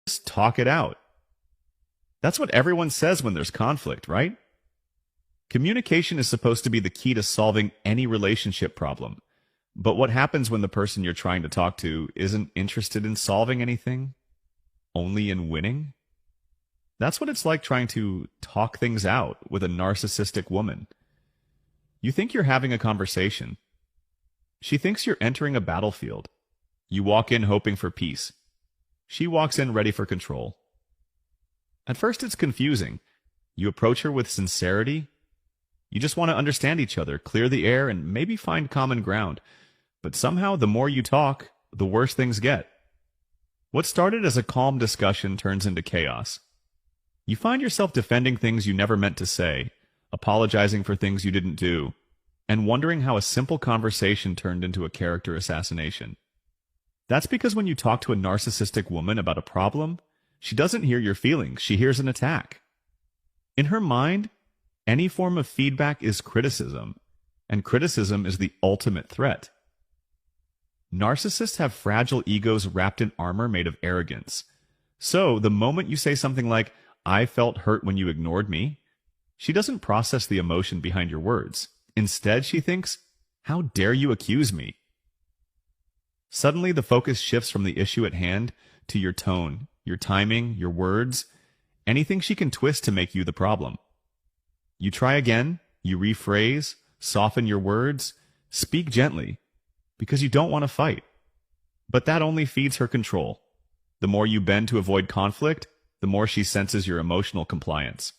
Just talk it out. That's what everyone says when there's conflict, right? Communication is supposed to be the key to solving any relationship problem. But what happens when the person you're trying to talk to isn't interested in solving anything, only in winning? That's what it's like trying to talk things out with a narcissistic woman. You think you're having a conversation. She thinks you're entering a battlefield. You walk in hoping for peace. She walks in ready for control. At first it's confusing. You approach her with sincerity. You just want to understand each other, clear the air, and maybe find common ground. But somehow the more you talk, the worse things get. What started as a calm discussion turns into chaos. You find yourself defending things you never meant to say, apologizing for things you didn't do, and wondering how a simple conversation turned into a character assassination. That's because when you talk to a narcissistic woman about a problem, she doesn't hear your feelings, she hears an attack. In her mind, any form of feedback is criticism, and criticism is the ultimate threat. Narcissists have fragile egos wrapped in armor made of arrogance. So, the moment you say something like, "I felt hurt when you ignored me," she doesn't process the emotion behind your words. Instead, she thinks, "How dare you accuse me?" Suddenly, the focus shifts from the issue at hand to your tone, your timing, your words, anything she can twist to make you the problem. You try again, you rephrase, soften your words, speak gently, because you don't want to fight. But that only feeds her control. The more you bend to avoid conflict, the more she senses your emotional compliance.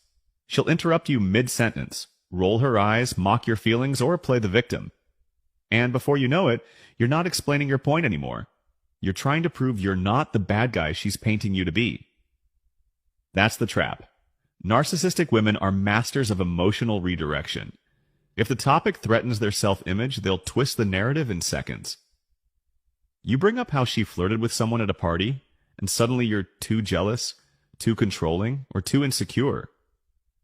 She'll interrupt you mid-sentence, roll her eyes, mock your feelings, or play the victim. And before you know it, you're not explaining your point anymore. You're trying to prove you're not the bad guy she's painting you to be. That's the trap. Narcissistic women are masters of emotional redirection. If the topic threatens their self-image, they'll twist the narrative in seconds. You bring up how she flirted with someone at a party, and suddenly you're too jealous, too controlling, or too insecure.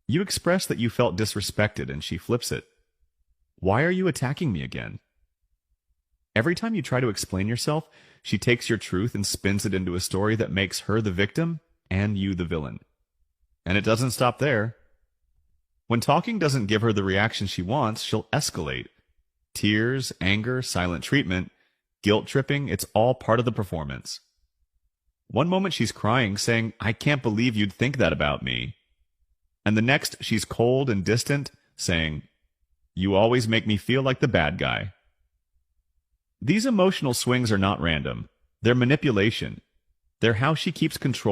You express that you felt disrespected, and she flips it. "Why are you attacking me again?" Every time you try to explain yourself, she takes your truth and spins it into a story that makes her the victim and you the villain. And it doesn't stop there. When talking doesn't give her the reaction she wants, she'll escalate. Tears, anger, silent treatment, guilt tripping, it's all part of the performance. One moment she's crying, saying, "I can't believe you'd think that about me." And the next she's cold and distant, saying, "You always make me feel like the bad guy." These emotional swings are not random. They're manipulation. They're how she keeps control